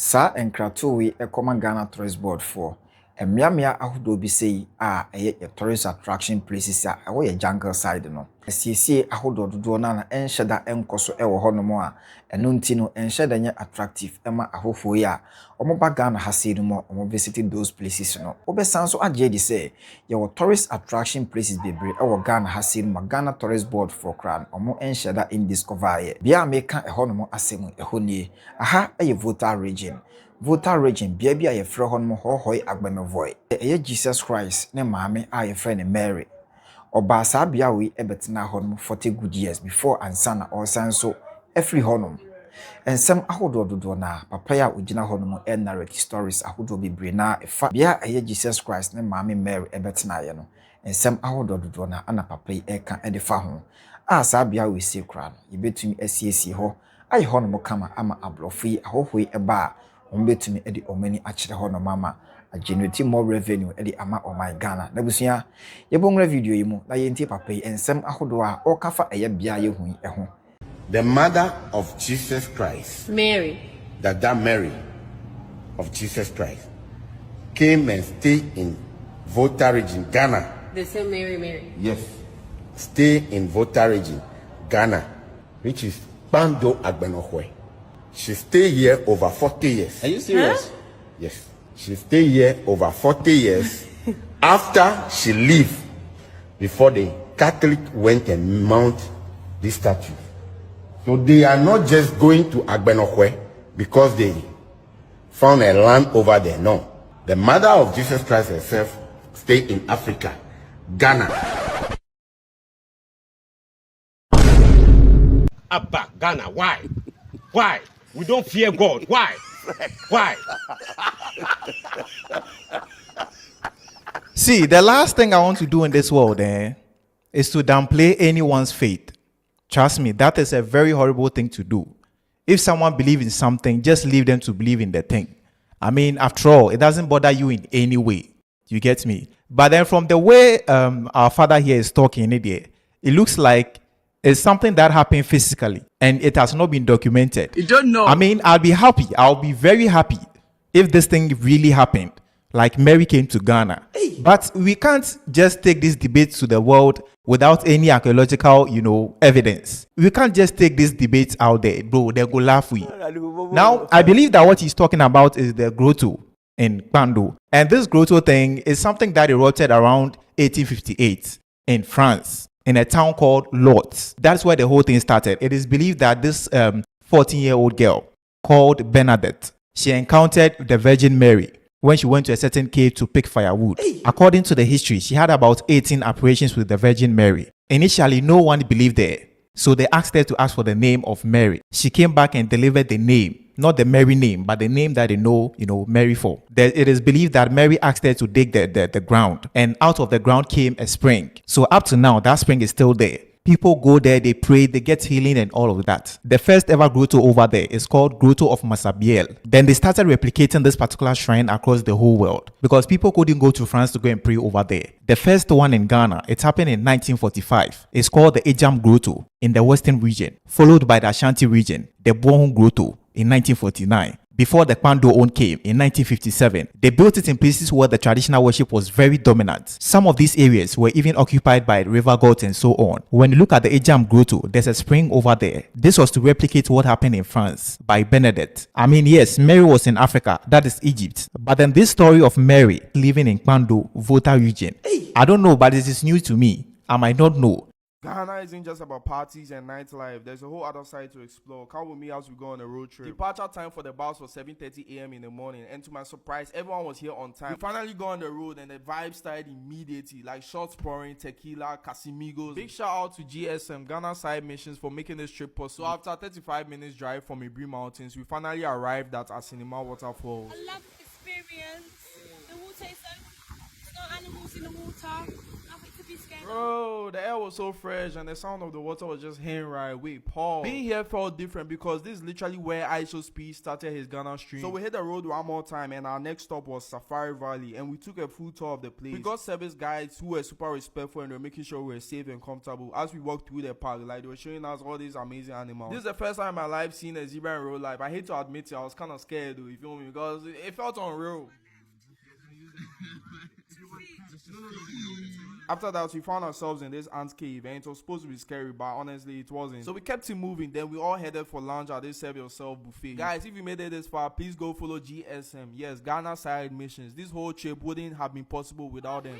Sa enkratowe ekoma Ghana Tourist Board for emiamia ahodo bi sei a eye tourist attraction places a ewo ye jungle side no asiesie ahodo dodo na enhyeda enkoso ewo honom a eno nti no enhyeda nye attractive ema ahofo yi a omoba Ghana ha sei no mo omo visit those places no obesan so agye di say ye tourist attraction places bebre ewo Ghana ha sei no Ghana Tourist Board for kran omo enhyeda in discover ye bia meka ehonom asemu ehonie aha eye voter region bia bia ye frɛ hon mo hohoi agbemevoy eye Jesus Christ ne maame a ye frɛ ne Mary oba saa bia we ebetena hon mo 40 good years before ansana or sanso every honum ensem ahodododo na papa ya ogina hon mo narrate stories ahodo bebre na efa bia eye Jesus Christ ne maame Mary ebetena ye no ensem ahodododo na ana papa yi eka edefa ho a saa bia we se kra no yebetumi asiesie ho ayi hon mo kama ama abrofi ahohoi eba ombetumi edi omani achire ho no mama a generate more revenue edi ama my Ghana na busua yebongra video yi mu na yenti papa yi ensem ahodo a okafa eye bia ye hu eho. The mother of Jesus Christ, Mary, that Mary of Jesus Christ, came and stayed in Volta region, Ghana. They say Mary. Yes, stay in Volta region, Ghana, which is Bando Agbenohwe. She stayed here over 40 years. Are you serious? Huh? Yes, she stayed here over 40 years after she left, before the Catholic went and mount this statue. So they are not just going to Agbenohwe because they found a land over there. No. The mother of Jesus Christ herself stayed in Africa, Ghana. Abba, Ghana, why? Why? We don't fear God. Why? Why? See, the last thing I want to do in this world is to downplay anyone's faith. Trust me, that is a very horrible thing to do. If someone believes in something, just leave them to believe in the thing. I mean, after all, it doesn't bother you in any way. You get me? But then from the way our father here is talking, it looks like it's something that happened physically and it has not been documented. You don't know. I mean, I'll be happy. I'll be very happy if this thing really happened. Like Mary came to Ghana. Hey. But we can't just take this debate to the world without any archaeological, evidence. We can't just take this debate out there, bro. They go laugh we. Now, I believe that what he's talking about is the grotto in Pando. And this grotto thing is something that erupted around 1858 in France, in a town called Lourdes. That's where the whole thing started. It is believed that this 14-year-old girl called Bernadette, she encountered the Virgin Mary when she went to a certain cave to pick firewood. Hey. According to the history, she had about 18 apparitions with the Virgin Mary. Initially, no one believed her, so they asked her to ask for the name of Mary. She came back and delivered the name, not the Mary name, but the name that they know, Mary for. It is believed that Mary asked her to dig the ground, and out of the ground came a spring. So up to now, that spring is still there. People go there, they pray, they get healing and all of that. The first ever grotto over there is called Grotto of Massabielle. Then they started replicating this particular shrine across the whole world because people couldn't go to France to go and pray over there. The first one in Ghana, it happened in 1945. It's called the Ejam Grotto in the Western region, followed by the Ashanti region, the Bohun Grotto in 1949. Before the Kwando own came in 1957, they built it in places where the traditional worship was very dominant. Some of these areas were even occupied by river gods and so on. When you look at the Ejam Grotto, there's a spring over there. This was to replicate what happened in France by Bernadette. I mean, yes, Mary was in Africa, that is Egypt. But then this story of Mary living in Kwando, Volta region, I don't know, but it is new to me. I might not know. Ghana isn't just about parties and nightlife. There's a whole other side to explore. Come with me as we go on a road trip. Departure time for the bus was 7:30 a.m. in the morning, and to my surprise, everyone was here on time. We finally got on the road, and the vibe started immediately, like shots pouring, tequila, Casamigos. Big shout out to GSM, Ghana Side Missions, for making this trip possible. So after 35 minutes drive from Ibri Mountains, we finally arrived at Asinima Waterfalls. I love the experience. The water is so... There's no animals in the water. I want to be Bro, the air was so fresh and the sound of the water was just hitting right. Wait, Paul. Being here felt different because this is literally where ISO Speed started his Ghana stream. So we hit the road one more time and our next stop was Safari Valley and we took a full tour of the place. We got service guides who were super respectful and they were making sure we were safe and comfortable as we walked through the park. Like they were showing us all these amazing animals. This is the first time in my life seeing a zebra in real life. I hate to admit it, I was kind of scared though, you feel me? Because it felt unreal. After that, we found ourselves in this ant cave and it was supposed to be scary, but honestly it wasn't. So we kept it moving, then we all headed for lunch at this serve yourself buffet. Guys, if you made it this far, please go follow GSM. Yes, Ghana Side Missions. This whole trip wouldn't have been possible without them.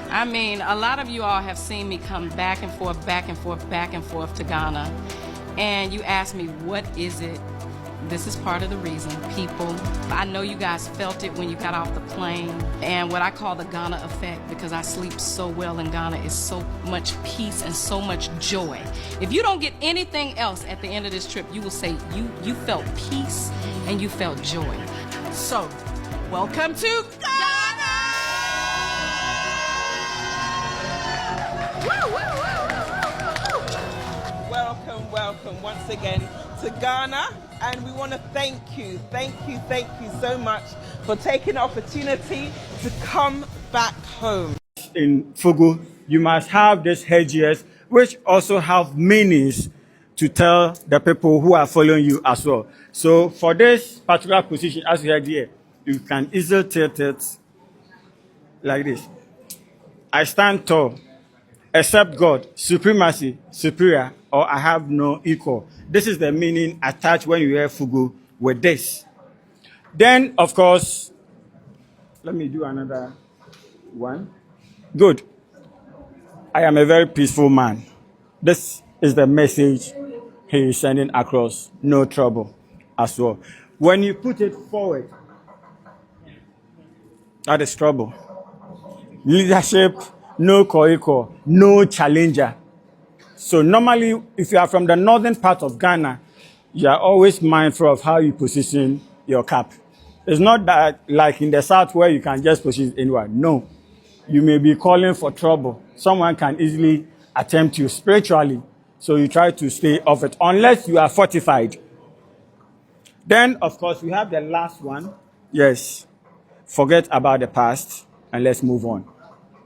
I mean, a lot of you all have seen me come back and forth to Ghana. And you ask me, what is it? This is part of the reason. People, I know you guys felt it when you got off the plane. And what I call the Ghana effect, because I sleep so well in Ghana, is so much peace and so much joy. If you don't get anything else at the end of this trip, you will say you felt peace and you felt joy. So, welcome to Ghana! Woo, woo, woo, woo, woo, woo. Welcome once again to Ghana, and we want to thank you so much for taking the opportunity to come back home. In fugu, you must have these headgears which also have meanings to tell the people who are following you as well. So for this particular position, as you heard here, you can easily tilt it like this. I stand tall, except God, supremacy, superior, or I have no equal. This is the meaning attached when you wear fugu with this. Then, of course, let me do another one. Good. I am a very peaceful man. This is the message he is sending across. No trouble as well. When you put it forward, that is trouble. Leadership, no co-equal, no challenger. So normally, if you are from the northern part of Ghana, you are always mindful of how you position your cap. It's not that like in the south where you can just position anywhere. No. You may be calling for trouble. Someone can easily attempt you spiritually. So you try to stay off it unless you are fortified. Then, of course, we have the last one. Yes. Forget about the past and let's move on.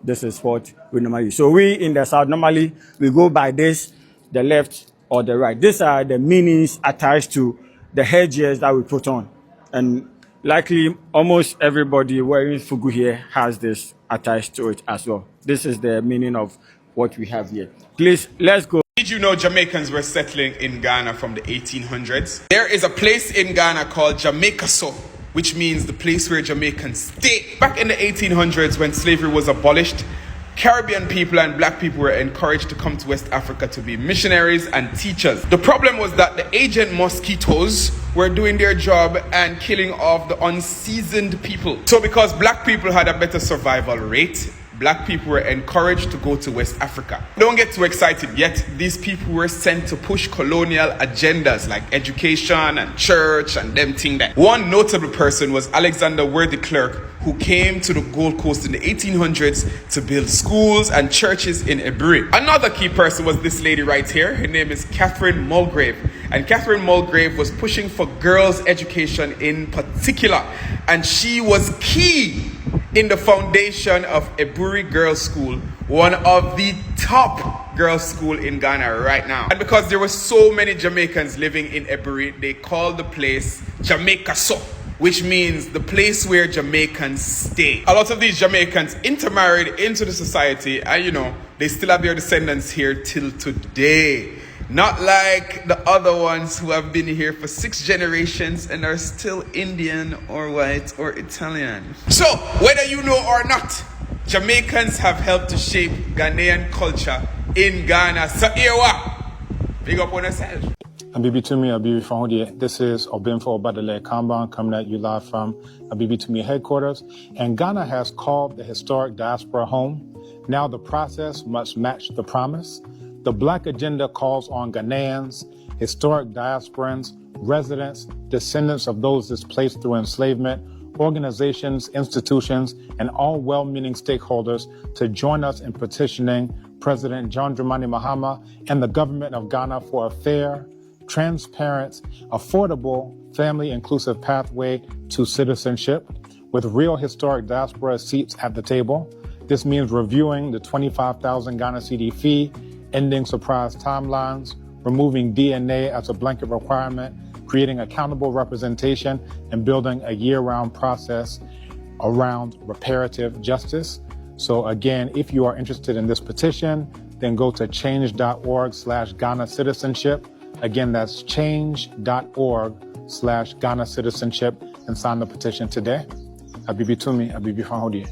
This is what we normally use. So we in the south, normally we go by this, the left or the right. These are the meanings attached to the headgears that we put on. And likely almost everybody wearing fugu here has this attached to it as well. This is the meaning of what we have here. Please, let's go. Did you know Jamaicans were settling in Ghana from the 1800s? There is a place in Ghana called Jamaica, which means the place where Jamaicans stay. Back in the 1800s, when slavery was abolished, Caribbean people and black people were encouraged to come to West Africa to be missionaries and teachers. The problem was that the agent mosquitoes were doing their job and killing off the unseasoned people. So because black people had a better survival rate, black people were encouraged to go to West Africa. Don't get too excited yet. These people were sent to push colonial agendas like education and church and them thing that. One notable person was Alexander Worthy Clerk, who came to the Gold Coast in the 1800s to build schools and churches in Ebury. Another key person was this lady right here. Her name is Catherine Mulgrave. And Catherine Mulgrave was pushing for girls' education in particular. And she was key in the foundation of Ebury Girls' School, one of the top girls' school in Ghana right now. And because there were so many Jamaicans living in Ebury, they called the place Jamaica So, which means the place where Jamaicans stay. A lot of these Jamaicans intermarried into the society, and they still have their descendants here till today. Not like the other ones who have been here for 6 generations and are still Indian or white or Italian. So, whether you know or not, Jamaicans have helped to shape Ghanaian culture in Ghana. So, Ewa, big up on yourself. Abibi Tumi, Abibi Fahudie. This is Obinfo Badale Kamban coming at you live from Abibi Tumi headquarters. And Ghana has called the historic diaspora home. Now the process must match the promise. The Black Agenda calls on Ghanaians, historic diasporans, residents, descendants of those displaced through enslavement, organizations, institutions, and all well-meaning stakeholders to join us in petitioning President John Dramani Mahama and the government of Ghana for a fair, transparent, affordable, family-inclusive pathway to citizenship with real historic diaspora seats at the table. This means reviewing the 25,000 Ghana cedi fee, ending surprise timelines, removing DNA as a blanket requirement, creating accountable representation, and building a year-round process around reparative justice. So again, if you are interested in this petition, then go to change.org/Ghana citizenship. Again, that's change.org/Ghana citizenship and sign the petition today. Abibi Tumi, Abibi Fahudie.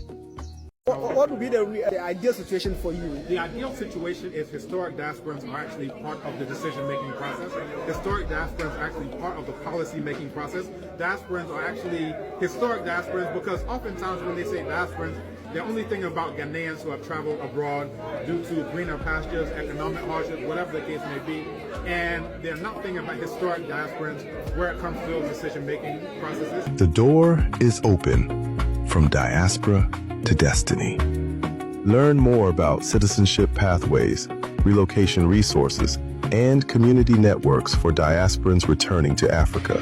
What would be the ideal situation for you? The ideal situation is historic diasporans are actually part of the decision-making process. Historic diasporans are actually part of the policy-making process. Diasporans are actually historic diasporans because oftentimes when they say diasporans, they're only thinking about Ghanaians who have traveled abroad due to greener pastures, economic hardship, whatever the case may be. And they're not thinking about historic diasporans where it comes to those decision-making processes. The door is open from diaspora to destiny. Learn more about citizenship pathways, relocation resources, and community networks for diasporans returning to Africa.